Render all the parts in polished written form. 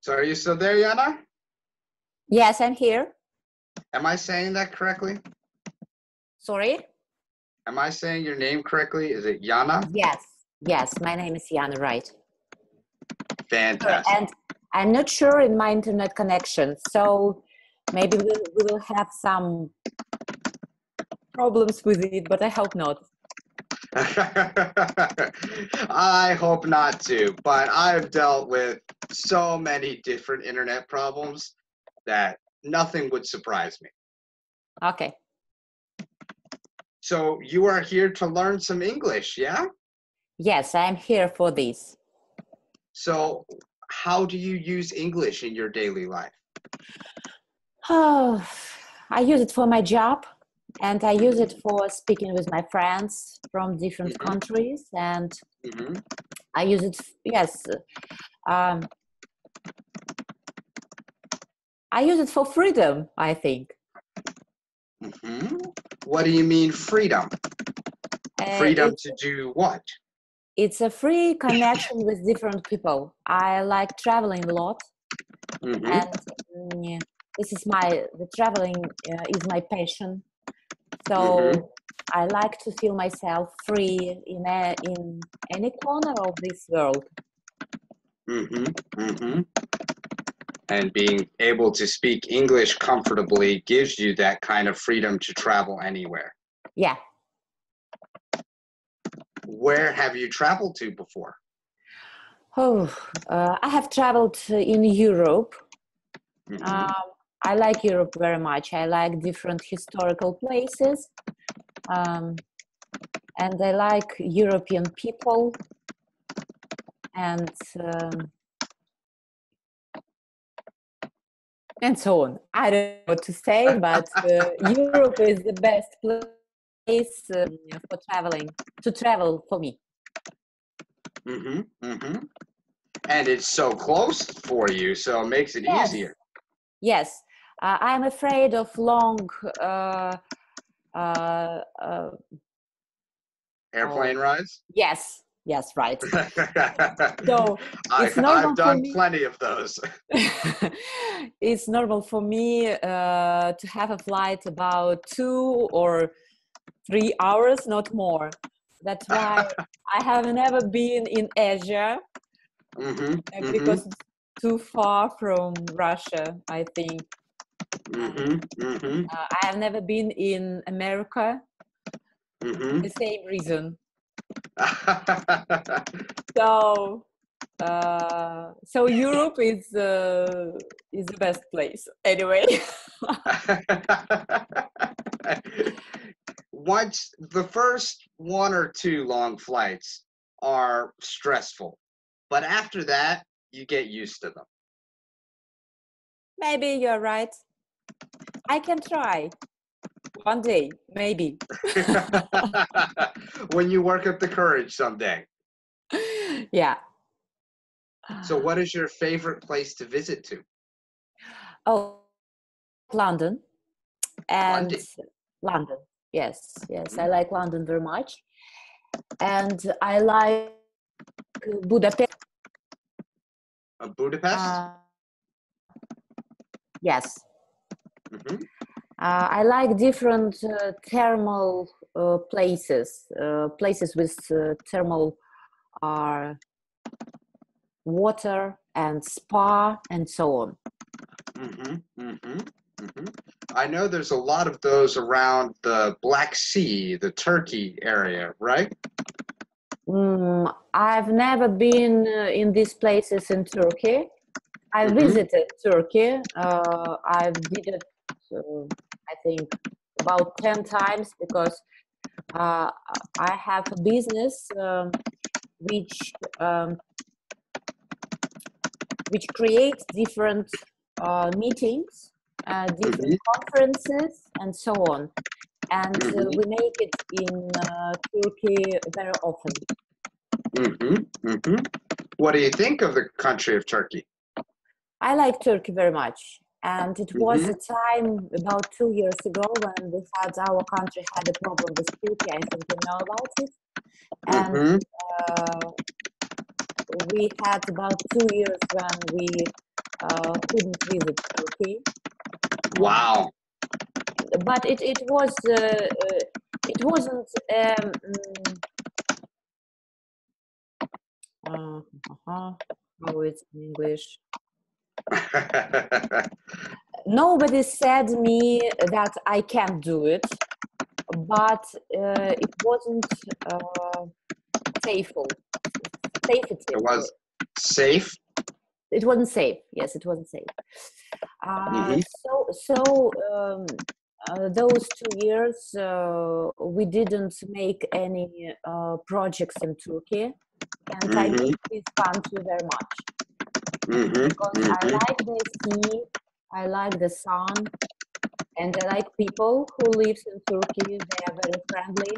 So are you still there, Yana? Yes, I'm here. Am I saying that correctly? Sorry? Am I saying your name correctly? Is it Yana? Yes, my name is Yana, right. Fantastic. And I'm not sure in my internet connection, so maybe we will have some problems with it, but I hope not. I hope not to, but I've dealt with so many different internet problems that nothing would surprise me. Okay. So you are here to learn some English, yeah? Yes, I'm here for this. So how do you use English in your daily life? Oh, I use it for my job, and I use it for speaking with my friends from different countries, and I use it, yes, I use it for freedom, I think. What do you mean freedom? Freedom to do what? It's a free connection with different people. I like traveling a lot, and the traveling is my passion. So I like to feel myself free in any corner of this world. And being able to speak English comfortably gives you that kind of freedom to travel anywhere. Yeah. Where have you traveled to before? I have traveled in Europe. I like Europe very much. I like different historical places. And I like European people. And so on. I don't know what to say, but Europe is the best place for travel for me. And it's so close for you, so it makes it easier. Yes. I'm afraid of long airplane rides? Yes, right. So I've done plenty of those. It's normal for me to have a flight about 2 or 3 hours, not more. That's why I have never been in Asia because it's too far from Russia, I think. I have never been in America. The same reason. So Europe is the best place anyway. Once the first 1 or 2 long flights are stressful, but after that you get used to them. Maybe you're right. I can try one day, maybe. When you work up the courage someday. Yeah. So what is your favorite place to visit to? Oh, London. And London. Yes. I like London very much. And I like Budapest. Budapest? Yes. I like different thermal places with thermal water and spa and so on. I know there's a lot of those around the Black Sea, the Turkey area, right? I've never been in these places in Turkey. I visited Turkey. I've did it, I think, about 10 times because I have a business which creates different meetings, different conferences, and so on. And we make it in Turkey very often. What do you think of the country of Turkey? I like Turkey very much. And it was a time about 2 years ago when our country had a problem with Turkey. I think you know about it. And we had about 2 years when we couldn't visit Turkey. Wow. But it wasn't how it's in English. Nobody said me that I can't do it, but it wasn't safe. Safety. It was safe. It wasn't safe. Yes, it wasn't safe. Those 2 years we didn't make any projects in Turkey, and I miss this country very much because I like the sea, I like the sun, and I like people who live in Turkey. They are very friendly.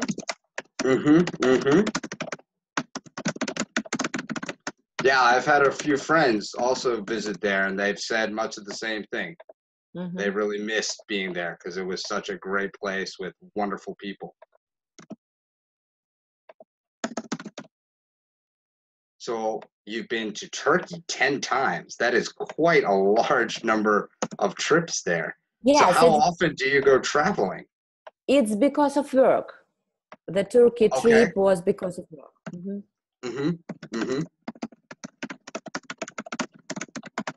Yeah, I've had a few friends also visit there, and they've said much of the same thing. They really missed being there because it was such a great place with wonderful people. So you've been to Turkey 10 times. That is quite a large number of trips there. Yes, so how often do you go traveling? It's because of work. The Turkey trip was because of work.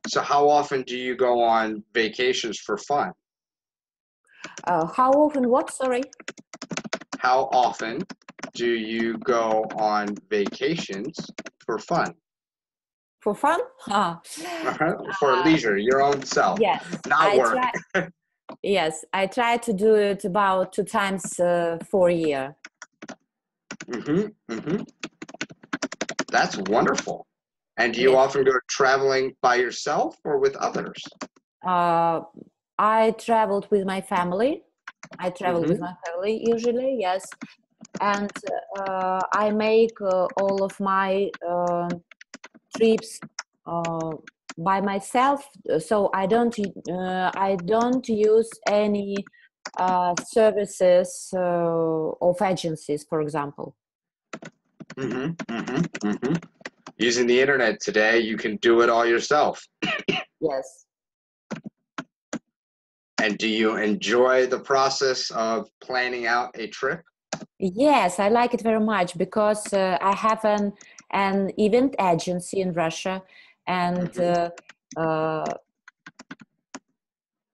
So how often do you go on vacations for fun? How often what? Sorry? How often do you go on vacations for fun? For fun? For leisure, your own self. Yes. Not work. Yes, I try to do it about 2 times for a year. That's wonderful. And do you often go traveling by yourself or with others? I traveled with my family. I travel with my family usually, yes. And I make all of my trips by myself, so I don't use any services of agencies, for example. Using the internet today, you can do it all yourself. Yes. And do you enjoy the process of planning out a trip? Yes, I like it very much because I have an event agency in Russia, and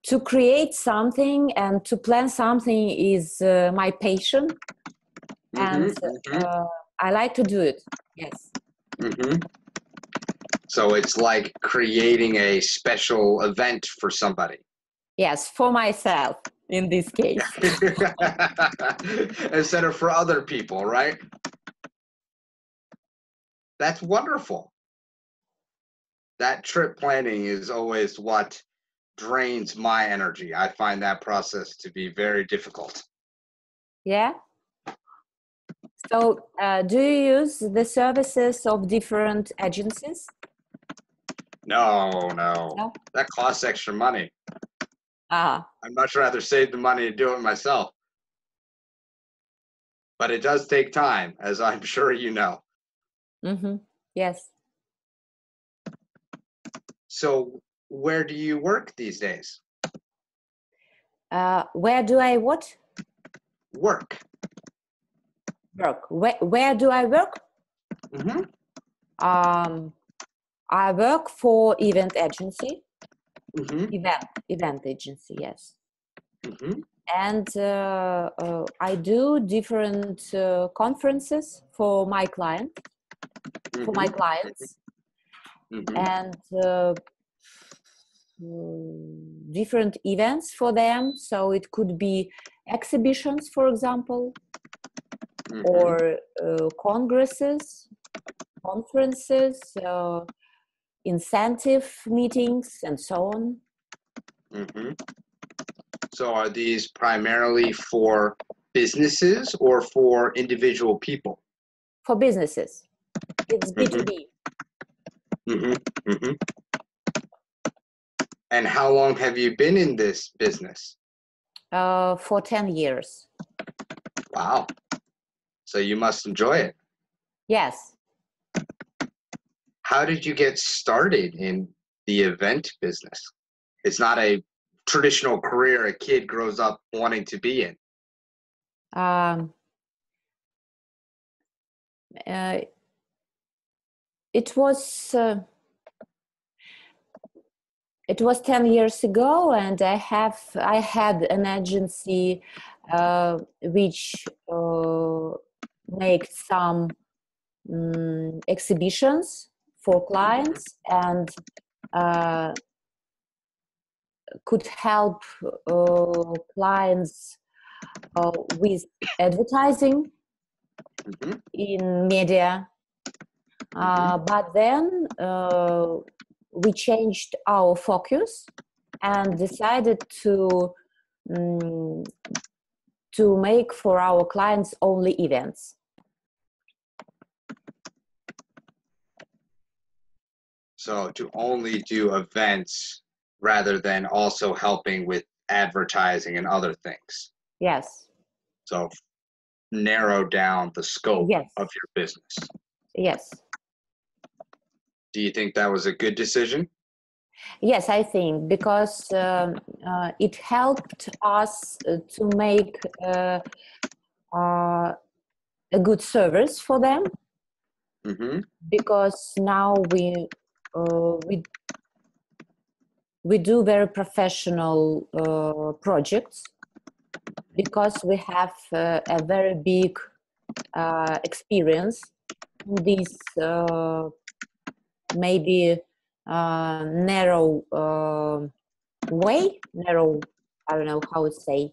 to create something and to plan something is my passion, and I like to do it. Yes. So it's like creating a special event for somebody. Yes, for myself in this case. Instead of for other people, right? That's wonderful. That trip planning is always what drains my energy. I find that process to be very difficult. Yeah. So do you use the services of different agencies? No. That costs extra money. I'd much rather save the money and do it myself. But it does take time, as I'm sure you know. Yes. So where do you work these days? Where do I what? Work. Where do I work? I work for event agency. Event agency, yes. And I do different conferences for my clients. And different events for them. So it could be exhibitions, for example, or congresses, conferences, incentive meetings, and so on. So are these primarily for businesses or for individual people? For businesses. It's B2B. And how long have you been in this business? For 10 years. Wow. So you must enjoy it. Yes. How did you get started in the event business? It's not a traditional career a kid grows up wanting to be in. It was 10 years ago, and I had an agency which made some exhibitions for clients, and could help clients with advertising in media. But then we changed our focus and decided to make for our clients only events. So to only do events rather than also helping with advertising and other things. Yes. So narrow down the scope of your business. Yes. Do you think that was a good decision? Yes, I think, because it helped us to make a good service for them. Because now we do very professional projects, because we have a very big experience in this maybe narrow way, I don't know how to say.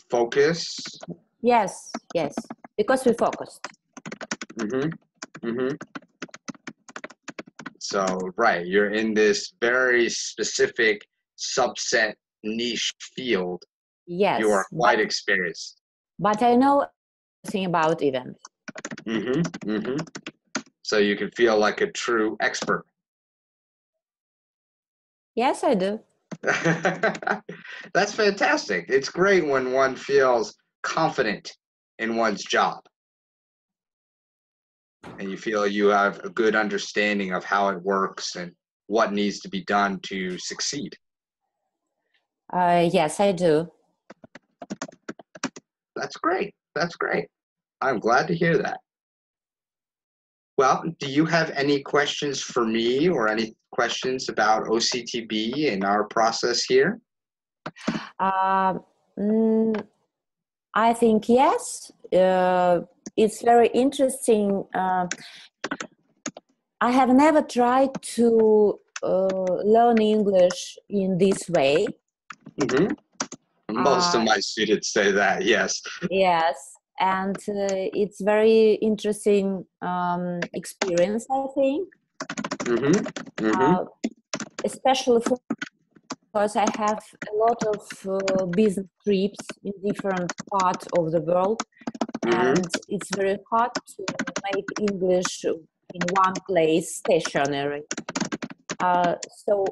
Focus? Yes, because we focused. So, right, you're in this very specific subset niche field. Yes. You are quite experienced. But I know everything about events. So you can feel like a true expert. Yes, I do. That's fantastic. It's great when one feels confident in one's job. And you feel you have a good understanding of how it works and what needs to be done to succeed. Yes, I do. That's great. That's great. I'm glad to hear that. Well, do you have any questions for me or any questions about OCTB and our process here? I think yes. It's very interesting. I have never tried to learn English in this way. Most of my students say that, yes. Yes, and it's very interesting experience, I think. Especially because I have a lot of business trips in different parts of the world, and it's very hard to make English in one place stationary. So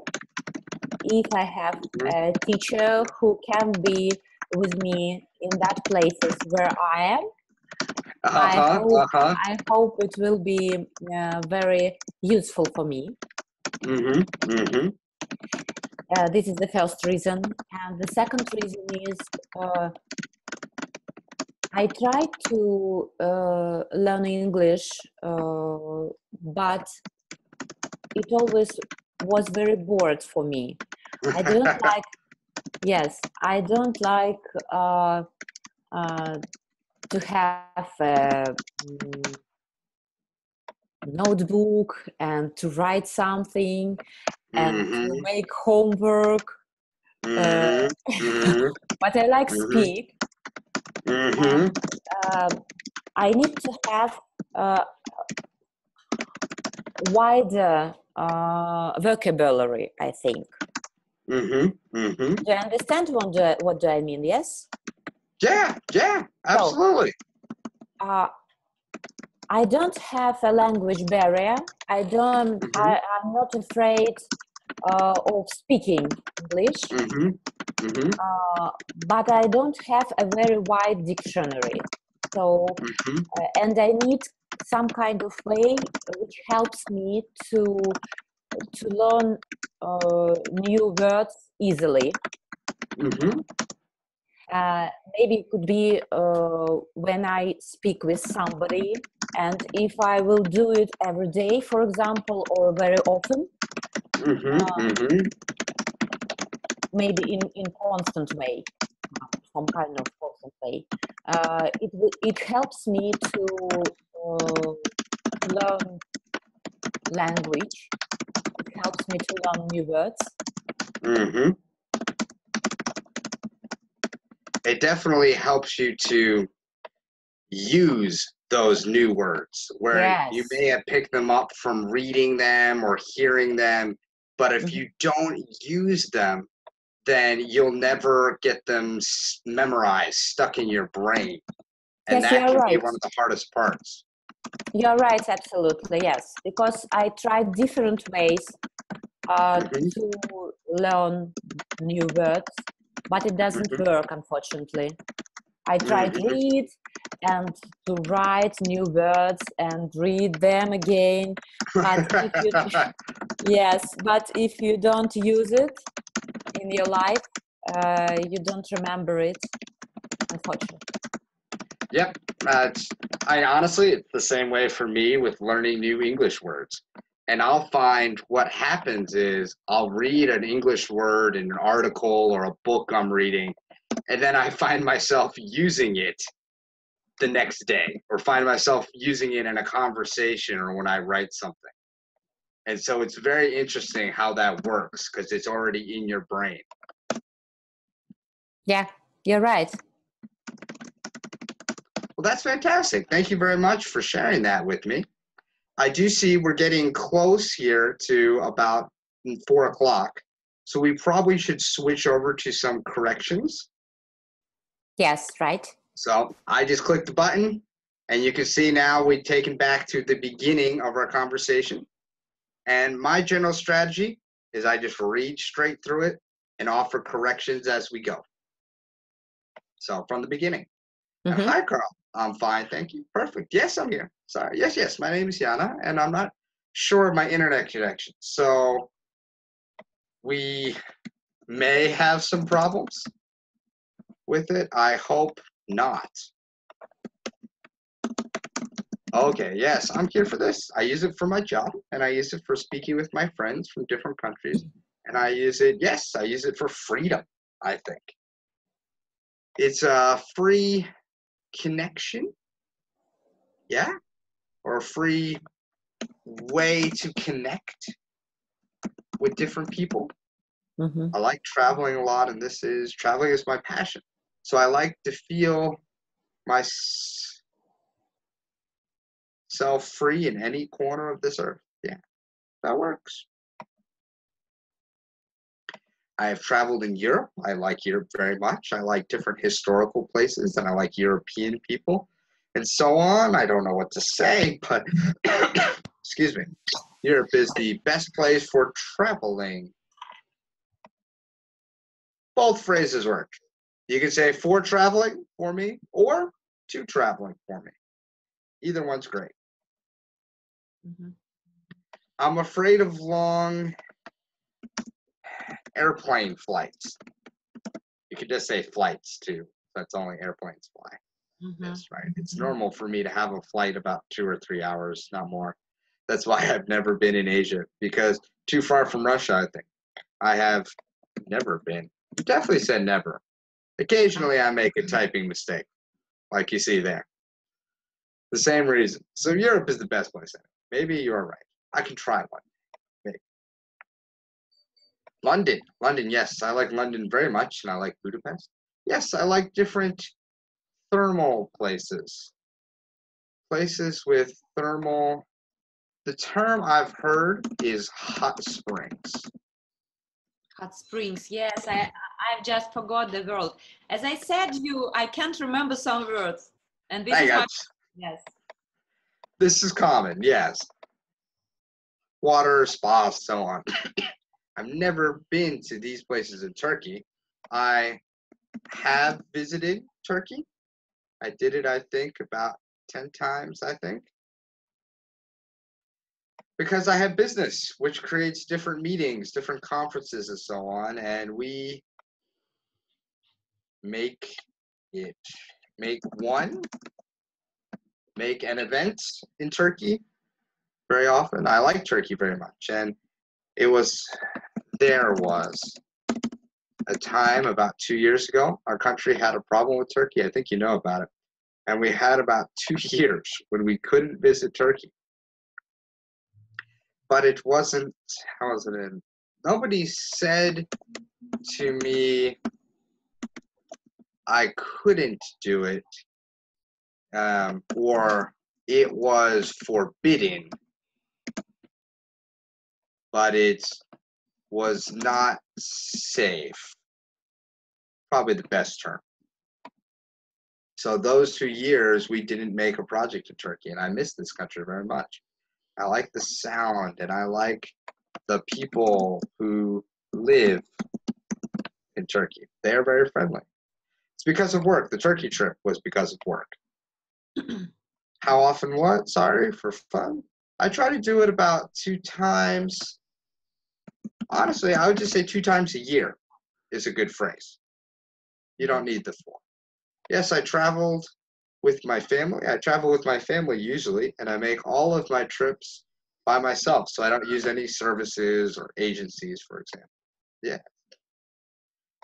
if I have a teacher who can be with me in that places where I am, I hope it will be very useful for me. This is the first reason. And the second reason is I tried to learn English, but it always was very bored for me. I don't like, I don't like to have a notebook and to write something and to make homework. But I like speak. And, I need to have wider vocabulary, I think. Do you understand what do I mean? Yes? Yeah, absolutely. So, I don't have a language barrier. I'm not afraid of speaking English, but I don't have a very wide dictionary. So, and I need some kind of way which helps me to to learn new words easily. Mm-hmm. Maybe it could be when I speak with somebody, and if I will do it every day, for example, or very often, Mm-hmm. Mm-hmm. maybe in constant way, some kind of constant way, it helps me to learn language. It helps me to learn new words. Mm-hmm. It definitely helps you to use those new words where you Yes. may have picked them up from reading them or hearing them, but if Mhm. you don't use them, then you'll never get them memorized, stuck in your brain. And Yes, you that are can be right. one of the hardest parts. You are right, absolutely, yes. Because I tried different ways Mm-hmm. to learn new words, but it doesn't Mm-hmm. work, unfortunately. I tried Mm-hmm. read and to write new words and read them again. But if you, yes, but if you don't use it in your life, you don't remember it, unfortunately. Yep. I honestly, it's the same way for me with learning new English words. And I'll find what happens is I'll read an English word in an article or a book I'm reading, and then I find myself using it the next day, or find myself using it in a conversation or when I write something. And so it's very interesting how that works because it's already in your brain. Yeah, you're right. Well, that's fantastic. Thank you very much for sharing that with me. I do see we're getting close here to about 4 o'clock. So we probably should switch over to some corrections. Yes, right. So I just clicked the button, and you can see now we've taken back to the beginning of our conversation. And my general strategy is I just read straight through it and offer corrections as we go. So from the beginning. And Mm-hmm. hi, Carl. I'm fine, thank you. Perfect. Yes, I'm here. Sorry. Yes. My name is Yana, and I'm not sure of my internet connection. So we may have some problems with it. I hope not. Okay, yes, I'm here for this. I use it for my job, and I use it for speaking with my friends from different countries. And I use it for freedom, I think. It's a free connection, yeah, or a free way to connect with different people. Mm-hmm. I like traveling a lot, and traveling is my passion. So I like to feel myself free in any corner of this earth. Yeah, that works. I have traveled in Europe. I like Europe very much. I like different historical places, and I like European people, and so on. I don't know what to say, but excuse me. Europe is the best place for traveling. Both phrases work. You can say for traveling for me or to traveling for me. Either one's great. Mm-hmm. I'm afraid of long airplane flights. You could just say flights too. That's only airplanes fly. Mm-hmm. Yes, right. It's normal for me to have a flight about 2 or 3 hours, not more. That's why I've never been in Asia because too far from Russia, I think. I have never been. You definitely said never. Occasionally I make a typing mistake, like you see there. The same reason. So Europe is the best place. Maybe you're right. I can try one. Maybe. London, yes. I like London very much, and I like Budapest. Yes, I like different thermal places. Places with thermal. The term I've heard is hot springs. Hot springs. Yes, I've just forgot the word. As I said, I can't remember some words, and this I is my got yes. this is common, yes. Water, spas, so on. I've never been to these places in Turkey. I have visited Turkey. I did it, I think, about 10 times, I think. Because I have business, which creates different meetings, different conferences, and so on, and we make an event in Turkey very often. I like Turkey very much, and there was a time about 2 years ago, our country had a problem with Turkey. I think you know about it. And we had about 2 years when we couldn't visit Turkey. But it wasn't, how was it in? Nobody said to me I couldn't do it, or it was forbidden, but it was not safe. Probably the best term. So those 2 years, we didn't make a project in Turkey, and I miss this country very much. I like the sound, and I like the people who live in Turkey. They are very friendly. It's because of work. The Turkey trip was because of work. How often what? Sorry, for fun? I try to do it about 2 times. Honestly, I would just say 2 times a year is a good phrase. You don't need the 4. Yes, I traveled with my family. I travel with my family usually, and I make all of my trips by myself, so I don't use any services or agencies, for example. Yeah.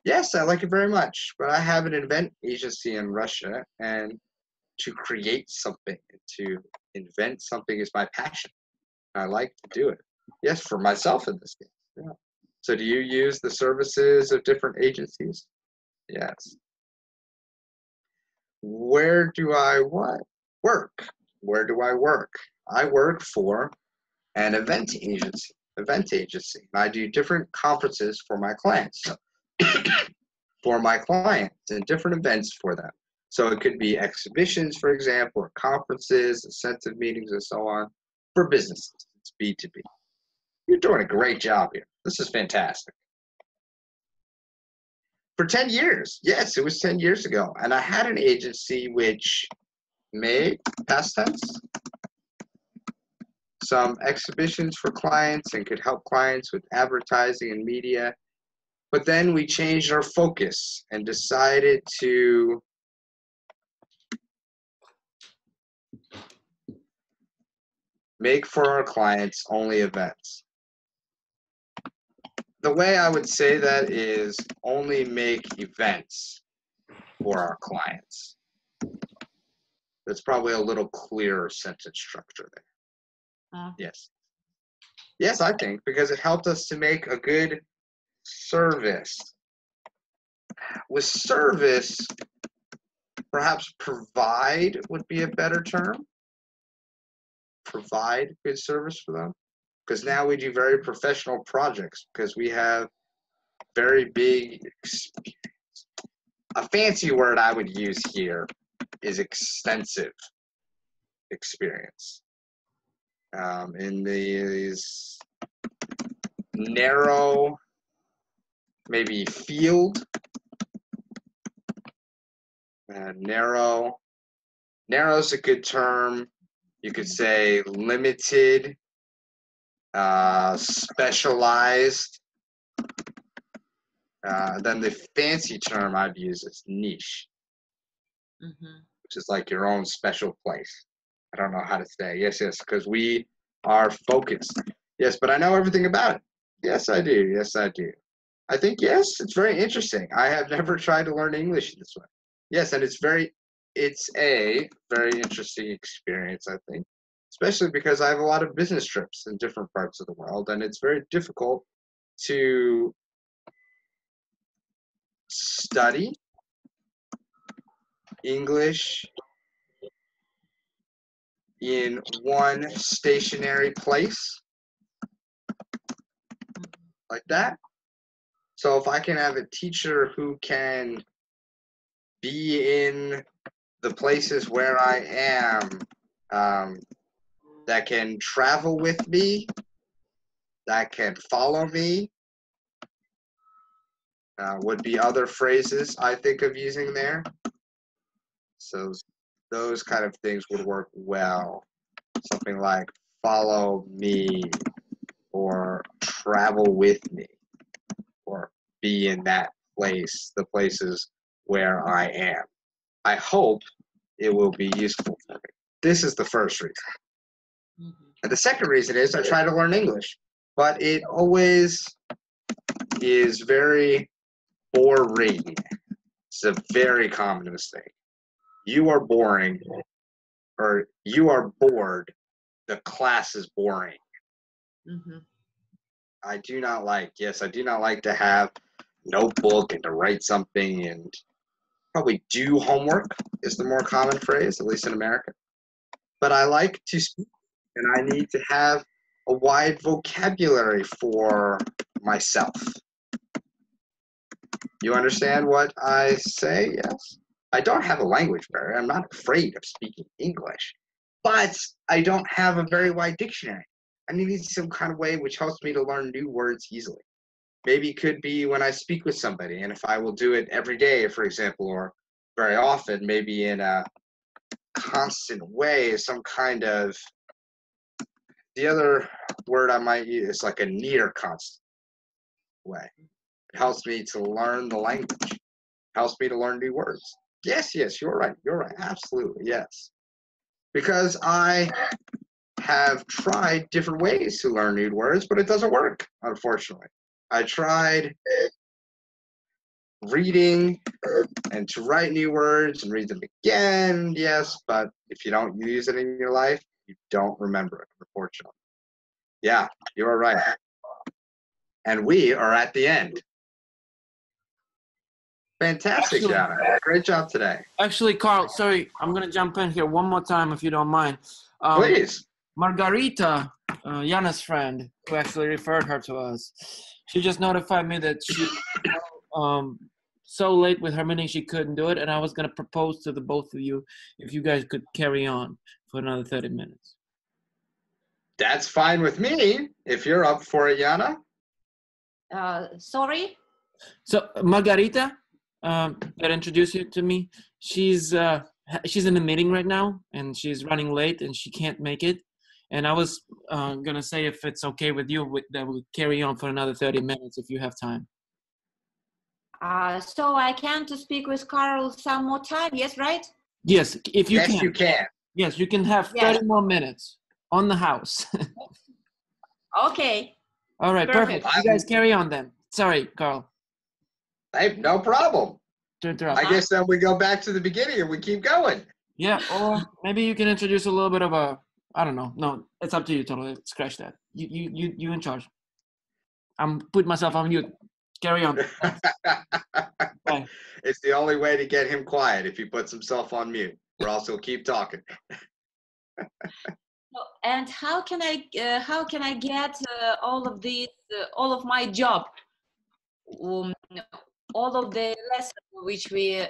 Yes, I like it very much, but I have an event agency in Russia, and to create something, to invent something is my passion. I like to do it. Yes, for myself in this case. Yeah. So do you use the services of different agencies? Yes. Where do I work? Where do I work? I work for an event agency. I do different conferences for my clients. So and different events for them. So it could be exhibitions, for example, or conferences, incentive meetings, and so on for businesses. It's B2B. You're doing a great job here. This is fantastic. For 10 years. Yes, it was 10 years ago. And I had an agency which made, past tense, some exhibitions for clients and could help clients with advertising and media. But then we changed our focus and decided to make for our clients only events. The way I would say that is only make events for our clients. That's probably a little clearer sentence structure there. Yes. Yes, I think, because it helped us to make a good service. With service, perhaps provide would be a better term. Provide good service for them. Because now we do very professional projects because we have very big experience. A fancy word I would use here is extensive experience. In these narrow, maybe field, narrow is a good term. You could say limited, specialized. Then the fancy term I'd use is niche, which is like your own special place. I don't know how to say. Yes, because we are focused. Yes, but I know everything about it. Yes, I do. I think, yes, it's very interesting. I have never tried to learn English this way. Yes, and it's a very interesting experience, I think, especially because I have a lot of business trips in different parts of the world, and it's very difficult to study English in one stationary place like that. So if I can have a teacher who can be in the places where I am, that can travel with me, that can follow me, would be other phrases I think of using there. So those kind of things would work well. Something like follow me or travel with me or be in that place, the places where I am. I hope it will be useful for me. This is the first reason. And the second reason is I try to learn English, but it always is very boring. It's a very common mistake. You are boring, or you are bored. The class is boring. I do not like to have notebook and to write something and probably do homework is the more common phrase, at least in America. But I like to speak, and I need to have a wide vocabulary for myself. You understand what I say? Yes. I don't have a language barrier. I'm not afraid of speaking English, but I don't have a very wide dictionary. I need some kind of way which helps me to learn new words easily. Maybe it could be when I speak with somebody, and if I will do it every day, for example, or very often, maybe in a constant way, some kind of, the other word I might use is like a near constant way. It helps me to learn the language. It helps me to learn new words. Yes, you're right. You're right. Absolutely, yes. Because I have tried different ways to learn new words, but it doesn't work, unfortunately. I tried reading and to write new words and read them again, yes, but if you don't use it in your life, you don't remember it, unfortunately. Yeah, you are right. And we are at the end. Fantastic, Jana. Great job today. Actually, Carl, sorry, I'm going to jump in here one more time if you don't mind. Please. Margarita, Jana's friend, who actually referred her to us, she just notified me that she so late with her meeting she couldn't do it, and I was going to propose to the both of you if you guys could carry on for another 30 minutes. That's fine with me, if you're up for it, Jana. Sorry? So, Margarita, that introduced you to me, she's in a meeting right now, and she's running late, and she can't make it. And I was going to say if it's okay with you, that we'll carry on for another 30 minutes if you have time. So I can to speak with Carl some more time, yes, right? Yes, if you can. Yes, you can. Yes, you can have 30 more minutes on the house. Okay. All right, perfect. You guys carry on then. Sorry, Carl. Hey, no problem. To interrupt. I guess then we go back to the beginning and we keep going. Yeah, or maybe you can introduce a little bit of a, I don't know. No, it's up to you, totally. Scratch that. You in charge. I'm putting myself on mute. Carry on. Bye. It's the only way to get him quiet if he puts himself on mute, or else he'll keep talking. And how can I get all of these, all of my job, all of the lessons which we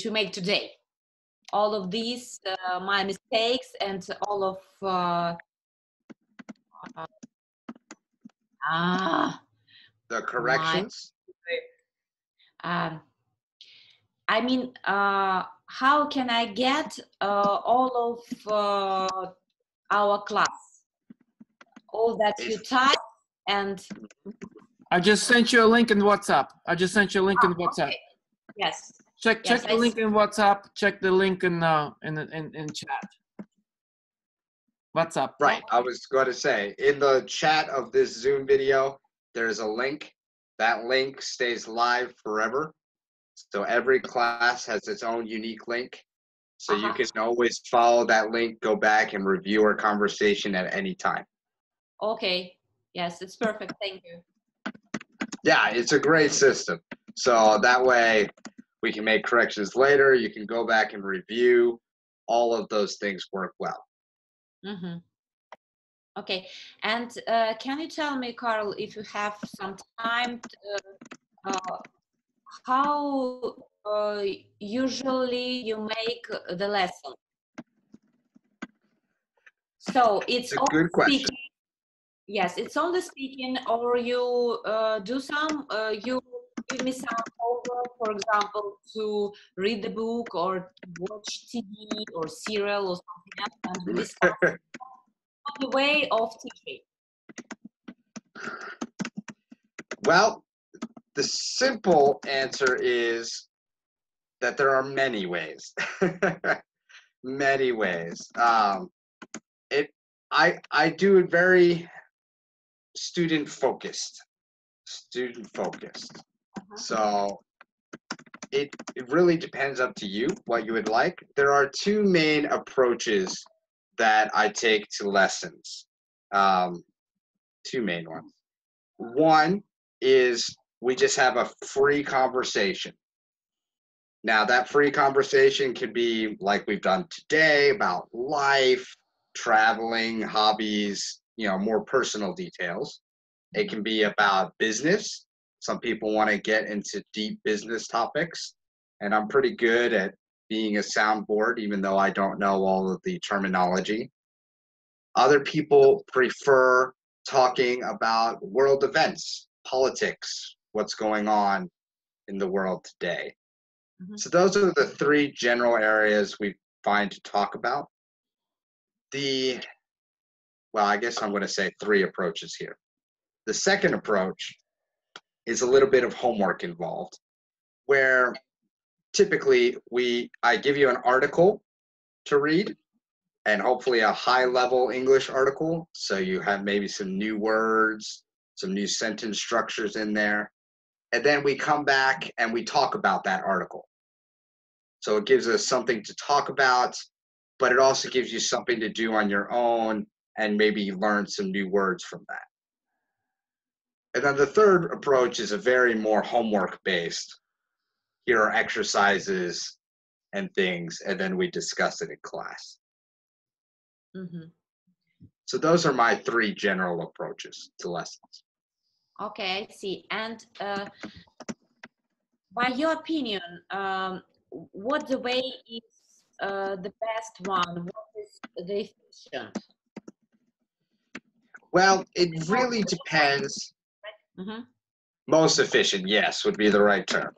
make today, all of these my mistakes and all of the corrections. I mean, how can I get all of our class, all that you type? And I just sent you a link in WhatsApp. Okay. Yes. Check the link in WhatsApp. Check the link in chat. WhatsApp. Right. I was going to say, in the chat of this Zoom video, there's a link. That link stays live forever. So every class has its own unique link. So you can always follow that link, go back and review our conversation at any time. Okay. Yes, it's perfect. Thank you. Yeah, it's a great system. So that way we can make corrections later. You can go back and review. All of those things work well. Mm-hmm. Okay. And can you tell me, Carl, if you have some time, how usually you make the lesson? So it's a good question. Speaking. Yes, it's only speaking, or you do some, you give me some homework, for example, to read the book or watch TV or serial or something else, and we discuss the way of teaching. Well, the simple answer is that there are many ways. Many ways. I do it very student focused. So it really depends up to you what you would like. There are two main approaches that I take to lessons. Two main ones. One is we just have a free conversation. Now, that free conversation could be like we've done today about life, traveling, hobbies, more personal details. It can be about business. Some people want to get into deep business topics, and I'm pretty good at being a soundboard, even though I don't know all of the terminology. Other people prefer talking about world events, politics, what's going on in the world today. Mm-hmm. So those are the three general areas we find to talk about. I guess I'm going to say three approaches here. The second approach is a little bit of homework involved, where typically I give you an article to read, and hopefully a high-level English article, so you have maybe some new words, some new sentence structures in there, and then we come back and we talk about that article. So it gives us something to talk about, but it also gives you something to do on your own and maybe learn some new words from that. And then the third approach is a very more homework-based. Here are exercises and things, and then we discuss it in class. Mm-hmm. So those are my three general approaches to lessons. Okay, I see. And by your opinion, what the way is the best one? What is the efficient? Well, it really depends. Mm-hmm. Most efficient, yes, would be the right term.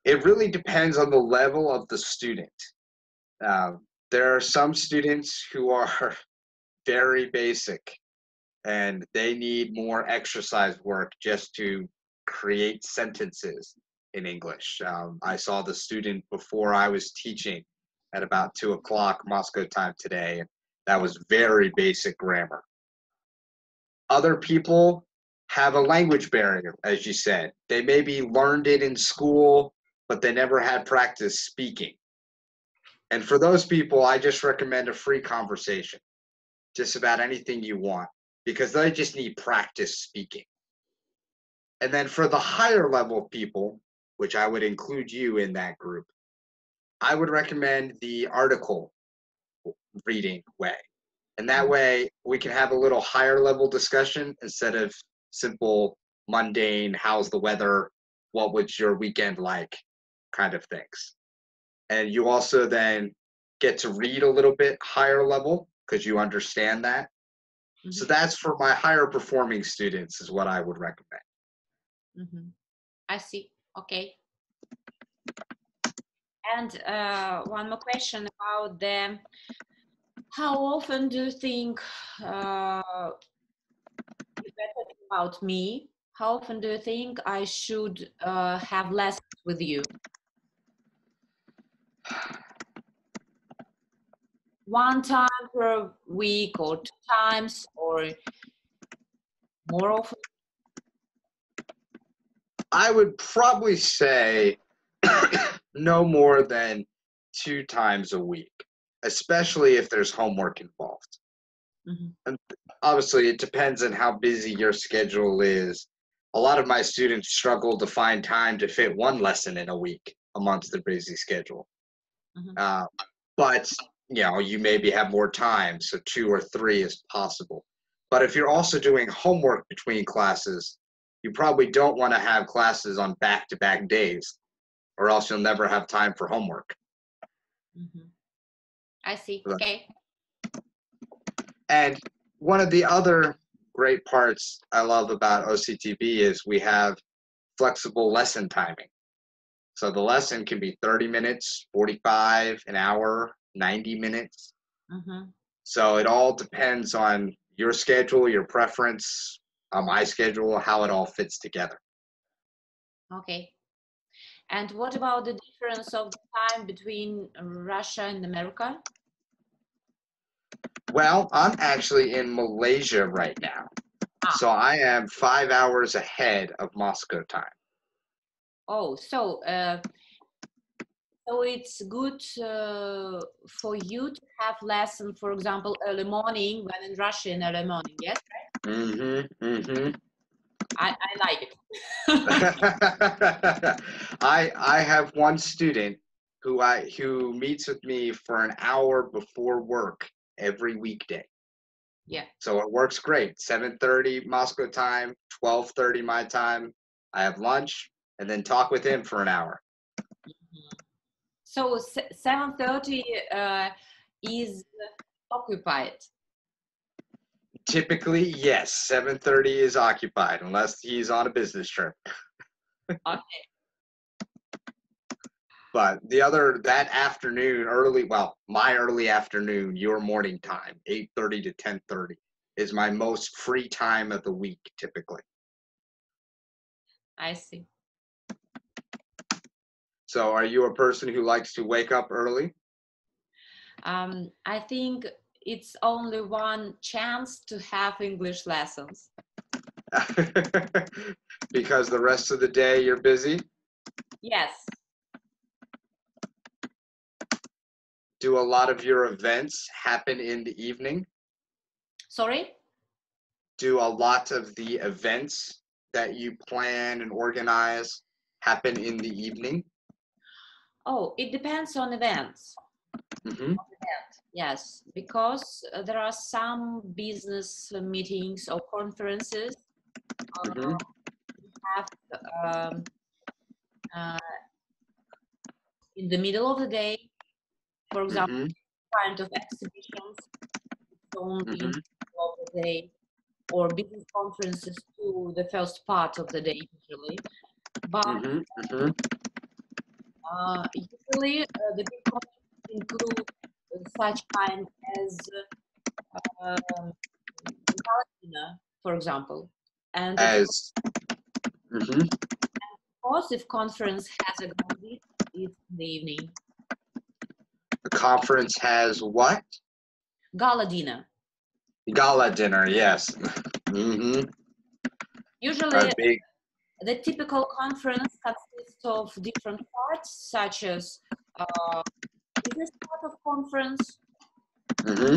It really depends on the level of the student. There are some students who are very basic, and they need more exercise work just to create sentences in English. I saw the student before I was teaching at about 2 o'clock Moscow time today, and that was very basic grammar. Other people have a language barrier, as you said. They maybe learned it in school, but they never had practice speaking. And for those people, I just recommend a free conversation, just about anything you want, because they just need practice speaking. And then for the higher level people, which I would include you in that group, I would recommend the article reading way. And that way we can have a little higher level discussion instead of simple, mundane, how's the weather, what was your weekend like kind of things. And you also then get to read a little bit higher level because you understand that. Mm-hmm. So that's for my higher performing students is what I would recommend. Mm-hmm. I see. Okay. And one more question about how often do you think you're talking about me? How often do you think I should have lessons with you? One time per week or 2 times or more often? I would probably say no more than 2 times a week, especially if there's homework involved. Mm-hmm. And obviously, it depends on how busy your schedule is. A lot of my students struggle to find time to fit one lesson in a week amongst their busy schedule. Mm-hmm. But you maybe have more time, so 2 or 3 is possible. But if you're also doing homework between classes, you probably don't want to have classes on back-to-back days, or else you'll never have time for homework. Mm-hmm. I see. Okay. And one of the other great parts I love about OCTB is we have flexible lesson timing. So the lesson can be 30 minutes, 45, an hour, 90 minutes. Mm-hmm. So it all depends on your schedule, your preference, my schedule, how it all fits together. Okay. And what about the difference of the time between Russia and America? Well, I'm actually in Malaysia right now. So I am 5 hours ahead of Moscow time. Oh, so it's good for you to have lesson, for example, early morning, when in Russia in early morning, yes? I like it. I have one student who meets with me for an hour before work every weekday. Yeah. So it works great. 7:30 Moscow time, 12:30 my time. I have lunch and then talk with him for an hour. So 7:30 is occupied. Typically, yes, 7:30 is occupied unless he's on a business trip. Okay. But that afternoon, my early afternoon, your morning time, 8:30 to 10:30, is my most free time of the week, typically. I see. So are you a person who likes to wake up early? I think it's only one chance to have English lessons. Because the rest of the day you're busy? Yes. Do a lot of your events happen in the evening? Sorry? Do a lot of the events that you plan and organize happen in the evening? Oh, it depends on events. Mm-hmm. Yes, because there are some business meetings or conferences Mm-hmm. have in the middle of the day, for example, Mm-hmm. kind of exhibitions only in Mm-hmm. the middle of the day, or business conferences to the first part of the day usually. But Mm-hmm. Mm-hmm. usually the big conferences include such kind as dinner, for example. And of Mm-hmm. course, if conference has a gala dinner, it's in the evening. The conference has what? Gala dinner. Gala dinner, yes. Mm-hmm. Usually, Big. the typical conference consists of different parts, such as business part of conference, Mm-hmm.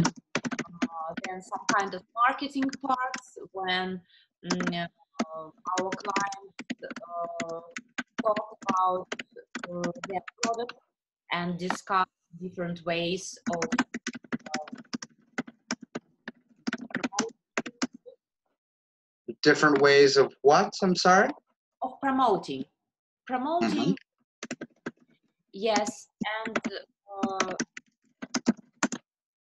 then some kind of marketing parts when our clients talk about their product and discuss different ways of Different ways of what? I'm sorry? of promoting. Promoting, yes, and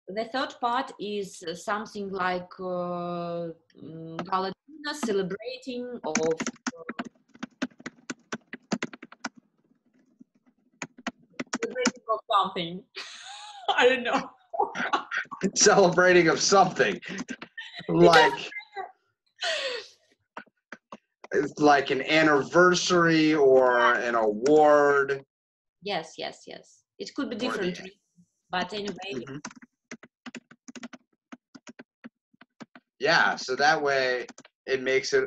the third part is something like gala dinner, celebrating of something. I don't know. Celebrating of something. It's like an anniversary or an award. Yes. It could be different, but anyway. Yeah, so that way it makes it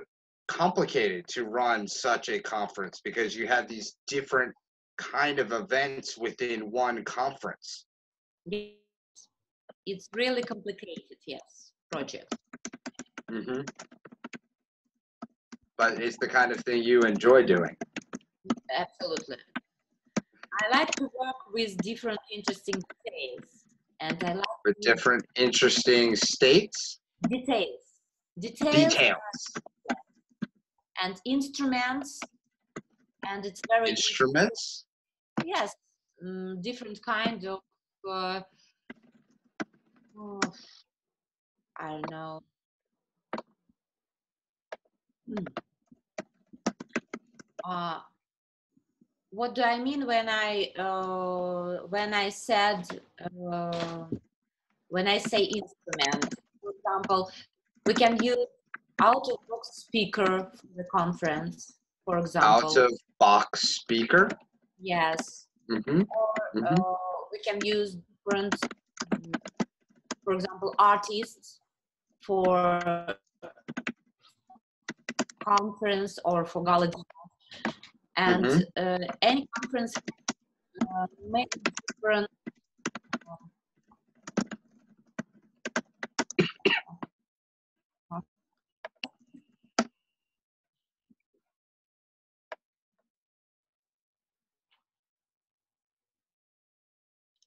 complicated to run such a conference because you have these different kind of events within one conference. It's really complicated, yes, project. But it's the kind of thing you enjoy doing. Absolutely. I like to work with different interesting details. And I like with different interesting states? Details and instruments, and it's very instruments. Yes, different kind of I don't know. Uh, what do I mean when I said when I say instrument? For example, we can use out-of-box speaker for the conference, for Out example. of box speaker. Yes. Mm-hmm. Or Mm-hmm. we can use different, for example, artists for conference or for gala dinner. And Mm-hmm. any conference make different.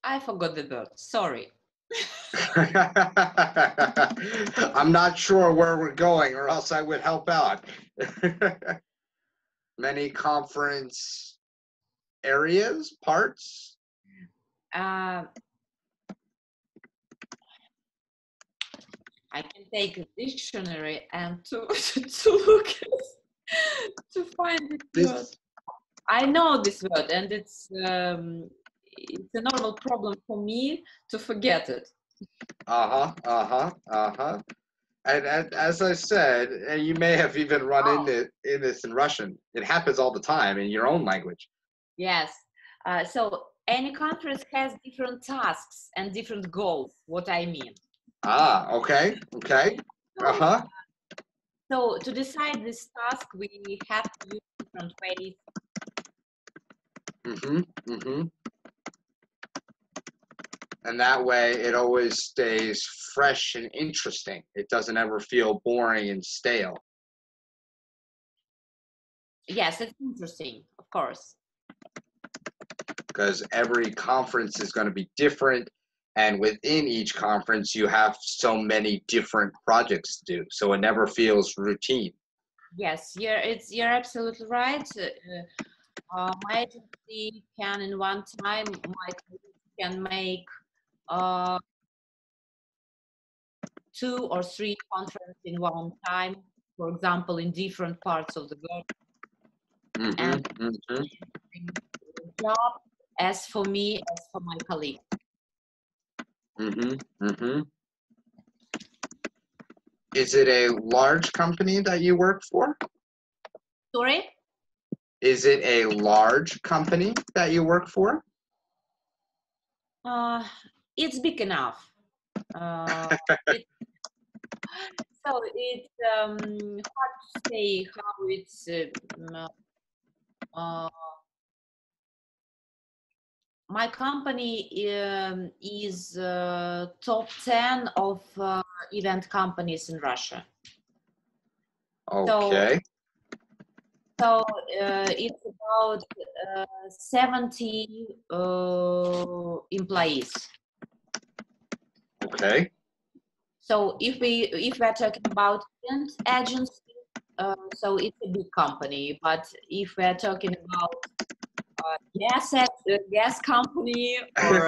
I forgot the word. Sorry. I'm not sure where we're going, or else I would help out. Many conference areas, parts. I can take a dictionary and to look to find this word. I know this word, and it's a normal problem for me to forget it. And as I said, and you may have even run in this in Russian. It happens all the time in your own language. Yes. So any conference has different tasks and different goals. What I mean. Okay. So to decide this task, we have to use different ways. And that way, it always stays fresh and interesting. It doesn't ever feel boring and stale. Yes, it's interesting, of course. Because every conference is going to be different, and within each conference, you have so many different projects to do. So it never feels routine. Yes, you're absolutely right. My agency can in one time, my colleagues can make 2 or 3 conferences in one time, for example, in different parts of the world. And job as for me, as for my colleague. Is it a large company that you work for? Sorry? Is it a large company that you work for? It's big enough. So it's hard to say how it's. My company is top 10 of event companies in Russia. Okay. So it's about 70 employees. Okay. So if we're talking about event agency, so it's a big company. But if we're talking about gas company or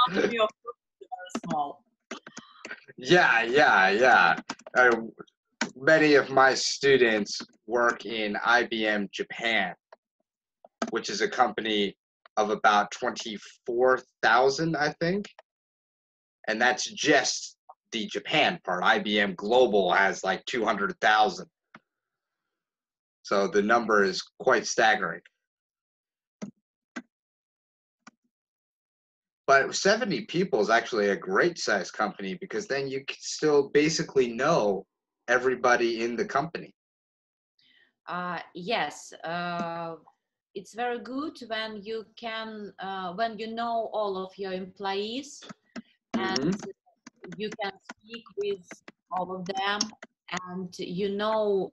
company, of course, it's very small. Yeah. Many of my students work in IBM Japan, which is a company of about 24,000, I think. And that's just the Japan part. IBM Global has like 200,000. So the number is quite staggering. But 70 people is actually a great size company, because then you can still basically know everybody in the company. Yes, it's very good when you can when you know all of your employees and you can speak with all of them, and you know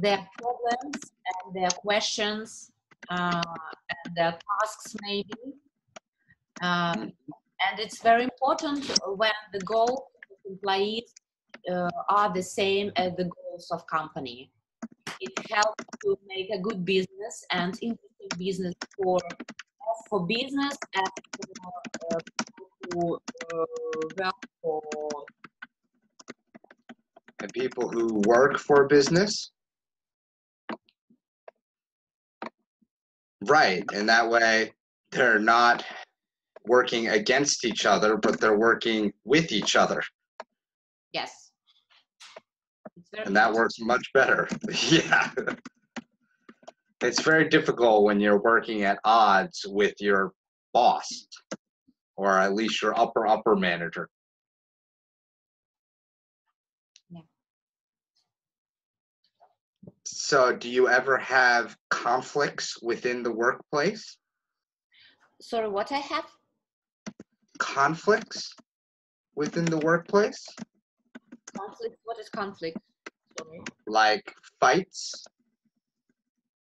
their problems and their questions and their tasks maybe. And it's very important when the goals of employees are the same as the goals of company. It helps to make a good business and interesting business for business and for people who work for. And people who work for business. Right, and that way they're not working against each other, but they're working with each other. Yes. It's very And that important. works much better. Yeah. It's very difficult when you're working at odds with your boss, or at least your upper manager. Yeah. So do you ever have conflicts within the workplace? Sorry, what I have? Conflicts within the workplace? Conflict? What is conflict? Sorry. Like fights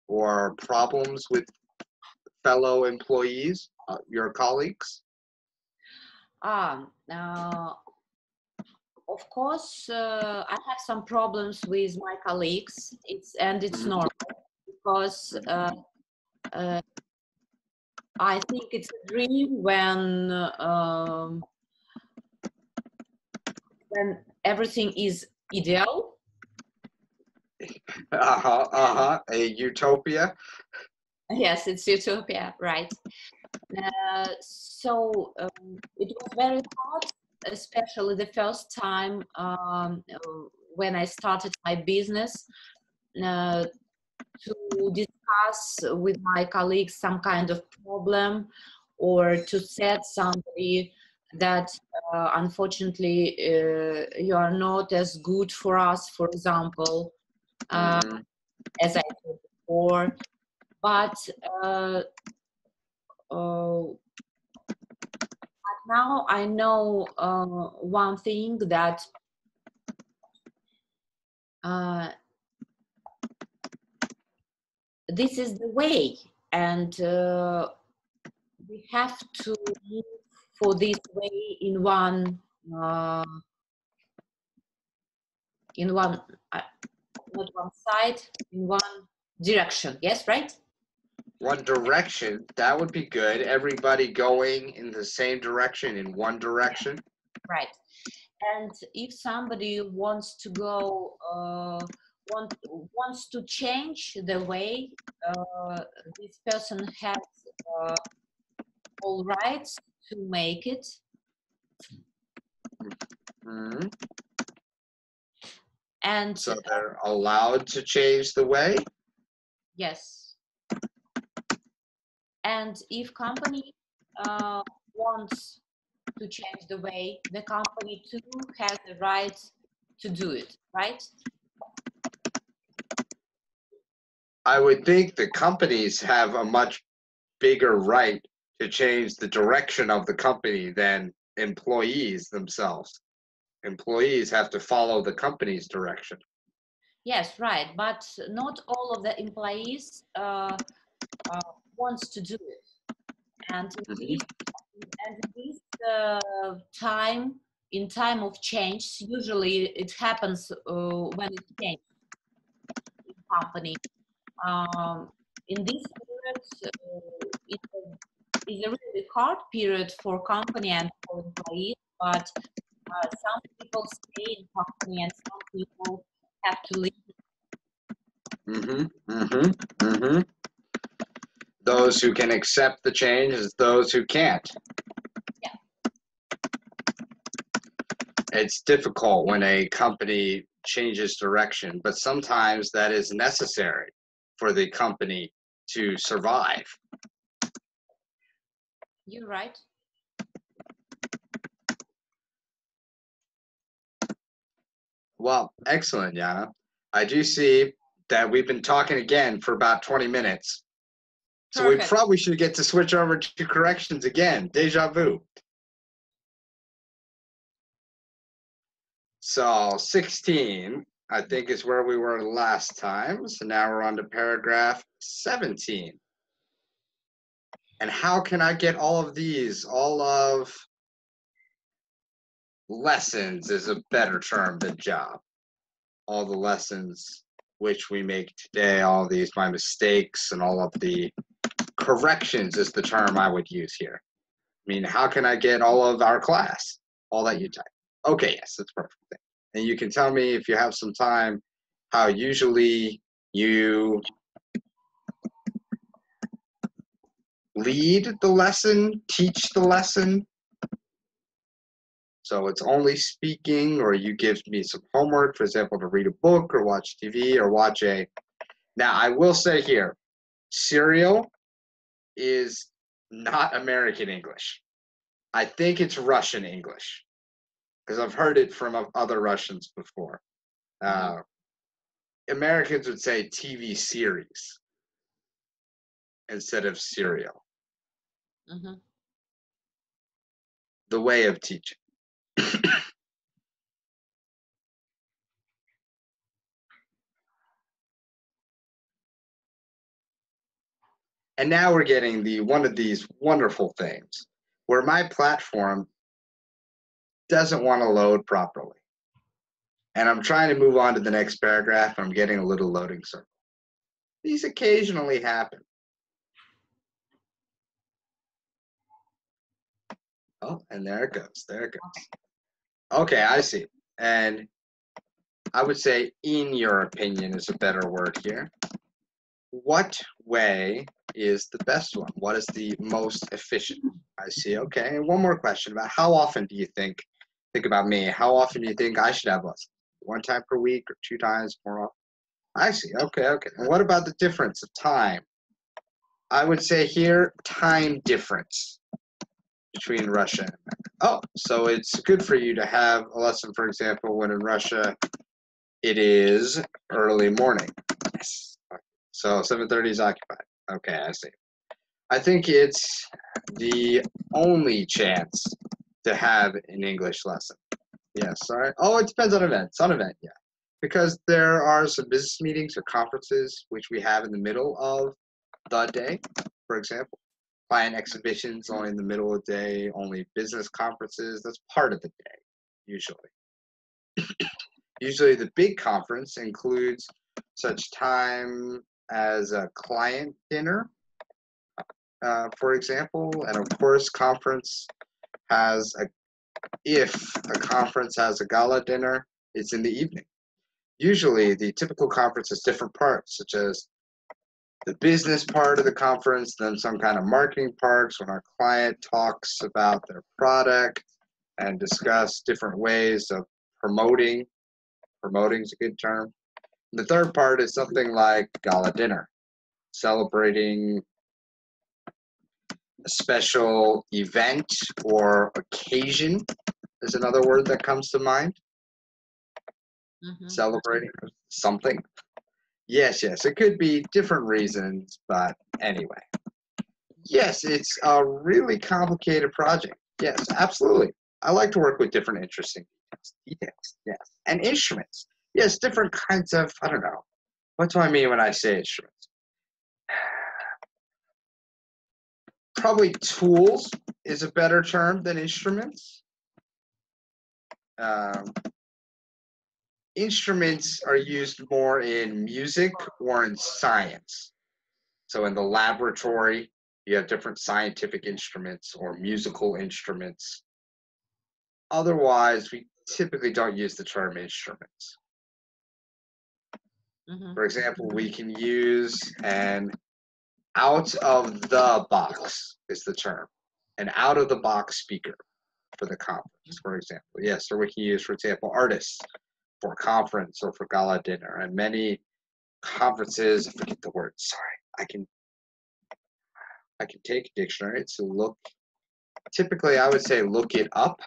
or problems with fellow employees, your colleagues? Of course, I have some problems with my colleagues. It's Mhm. normal because I think it's a dream when everything is ideal. A utopia. Yes, it's utopia, right? So it was very hard, especially the first time when I started my business, to discuss with my colleagues some kind of problem, or to set somebody that unfortunately you are not as good for us, for example, Mhm. as I said before. But now I know one thing, that this is the way, and we have to move for this way in one uh, not one side, in one direction. Yes, right? One direction, that would be good. Everybody going in the same direction, in one direction. Right. And if somebody wants to go wants to change the way, this person has all rights to make it. Mhm. And So they're allowed to change the way? yes, and if company wants to change the way, the company too has the right to do it, right? I would think the companies have a much bigger right to change the direction of the company than employees themselves. Employees have to follow the company's direction. Yes, right. But not all of the employees wants to do it. And Mhm. this time, in time of change, usually it happens when it changes in company. Um, in this period, it's a really hard period for company and for employees, but some people stay in company and some people have to leave. Mhm. Mhm. Mhm. Those who can accept the change is those who can't. Yeah. It's difficult when a company changes direction, but sometimes that is necessary for the company to survive. You're right. Well, excellent, Yana. I do see that we've been talking again for about 20 minutes. So we Perfect. probably should get to switch over to corrections again. Deja vu. So 16, I think, is where we were last time. So now we're on to paragraph 17. And how can I get all of these? All of lessons is a better term than job. All the lessons which we make today, all these, my mistakes, and all of the corrections is the term I would use here. I mean, how can I get all of our class? All that you type. Okay, yes, that's perfect. And you can tell me if you have some time how usually you lead the lesson, teach the lesson. So it's only speaking, or you give me some homework, for example, to read a book or watch TV or watch a. Now, I will say here, serial is not American English. I think it's Russian English because I've heard it from other Russians before. Americans would say TV series instead of serial. The way of teaching. And now we're getting one of these wonderful things where my platform doesn't want to load properly. And I'm trying to move on to the next paragraph, and I'm getting a little loading circle. These occasionally happen. Oh, and there it goes. There it goes. Okay, I see. And I would say, in your opinion, is a better word here. What way is the best one? What is the most efficient? I see. Okay. And one more question about how often do you think about me, how often do you think I should have lessons? 1 time per week or 2 times more often? I see. Okay. Okay. And what about the difference of time? I would say here, time difference between Russia and America. Oh, so it's good for you to have a lesson, for example, when in Russia it is early morning. Yes. So 7:30 is occupied. Okay, I see. I think it's the only chance to have an English lesson. Yes, all right. Oh, it depends on events. On event, yeah. Because there are some business meetings or conferences which we have in the middle of the day, for example. Client exhibitions only in the middle of the day, only business conferences, that's part of the day, usually. Usually the big conference includes such time as a client dinner, for example, and of course if a conference has a gala dinner, it's in the evening. Usually the typical conference has different parts, such as the business part of the conference, then some kind of marketing parts when our client talks about their product and discuss different ways of promoting. Promoting is a good term. The third part is something like gala dinner, celebrating a special event or occasion is another word that comes to mind. Celebrating something. Yes, it could be different reasons, but anyway. Yes, it's a really complicated project. Yes, absolutely. I like to work with different interesting details. Yes, and instruments. Yes, different kinds of, I don't know. What do I mean when I say instruments? Probably tools is a better term than instruments. Instruments are used more in music or in science. So in the laboratory, you have different scientific instruments or musical instruments. Otherwise, we typically don't use the term instruments. For example, we can use an out of the box is the term. An out of the box speaker for the conference, for example. Yes, or we can use, for example, artists for a conference or for gala dinner. And many conferences, I forget the word, sorry. I can take a dictionary to look. Typically, I would say look it up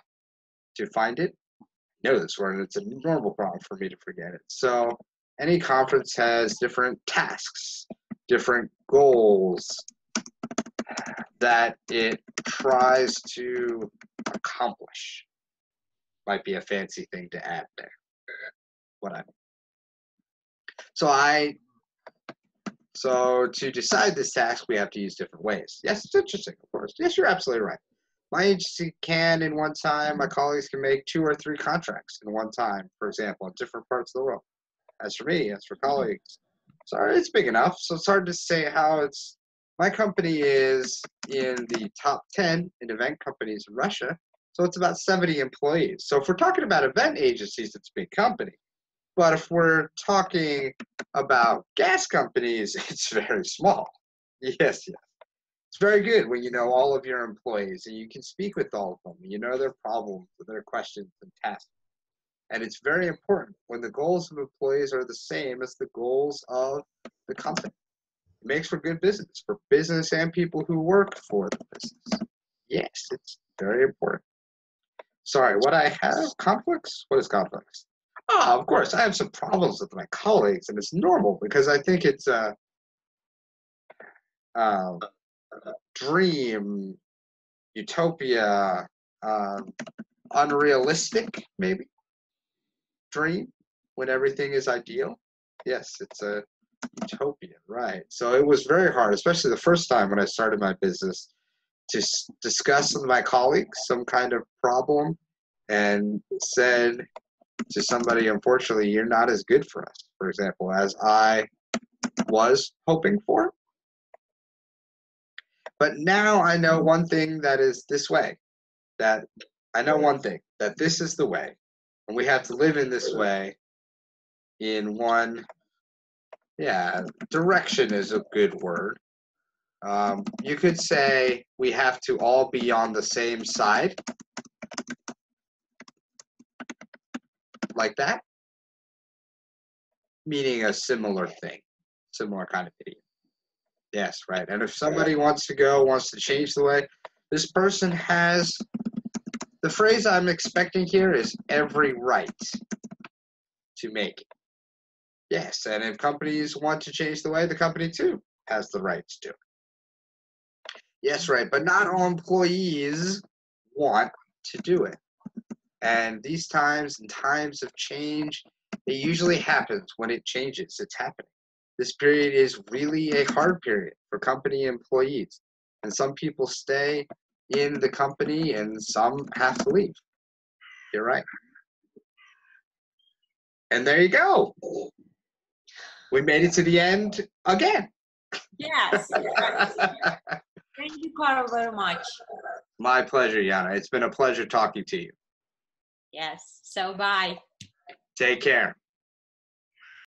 to find it. I know this word, and it's a normal problem for me to forget it. So any conference has different tasks, different goals that it tries to accomplish. Might be a fancy thing to add there. Whatever. So to decide this task, we have to use different ways. Yes, it's interesting, of course. Yes, you're absolutely right. My agency can, in one time, my colleagues can make 2 or 3 contracts in one time, for example, in different parts of the world. As for me, as for colleagues, sorry, it's big enough, so it's hard to say how it's. My company is in the top 10 in event companies in Russia, so it's about 70 employees. So if we're talking about event agencies, it's a big company. But if we're talking about gas companies, it's very small. Yes. It's It's very good when you know all of your employees and you can speak with all of them. You know their problems, their questions and tasks. And it's very important when the goals of employees are the same as the goals of the company. It makes for good business and people who work for the business. Yes, it's very important. Sorry, what I have? Conflicts? What is conflicts? Of course, I have some problems with my colleagues, and it's normal because I think it's a dream, utopia, unrealistic, maybe, dream when everything is ideal. Yes, it's a utopia, right? So it was very hard, especially the first time when I started my business, to discuss with my colleagues some kind of problem and said to somebody, unfortunately, you're not as good for us, for example, as I was hoping for. But now I know one thing that is this way, that I know one thing, that this is the way, and we have to live in this way in one, direction is a good word. You could say we have to all be on the same side, like that, meaning a similar thing, similar kind of idiom. Yes, right. And if somebody wants to change the way, this person has, the phrase I'm expecting here is every right to make it. Yes, and if companies want to change the way, the company too has the right to do it. Yes, right, but not all employees want to do it. And these times and times of change, it usually happens when it changes. It's happening. This period is really a hard period for company employees. And some people stay in the company and some have to leave. You're right. And there you go. We made it to the end again. Yes. Thank you, Carl, very much. My pleasure, Yana. It's been a pleasure talking to you. Yes. So bye. Take care.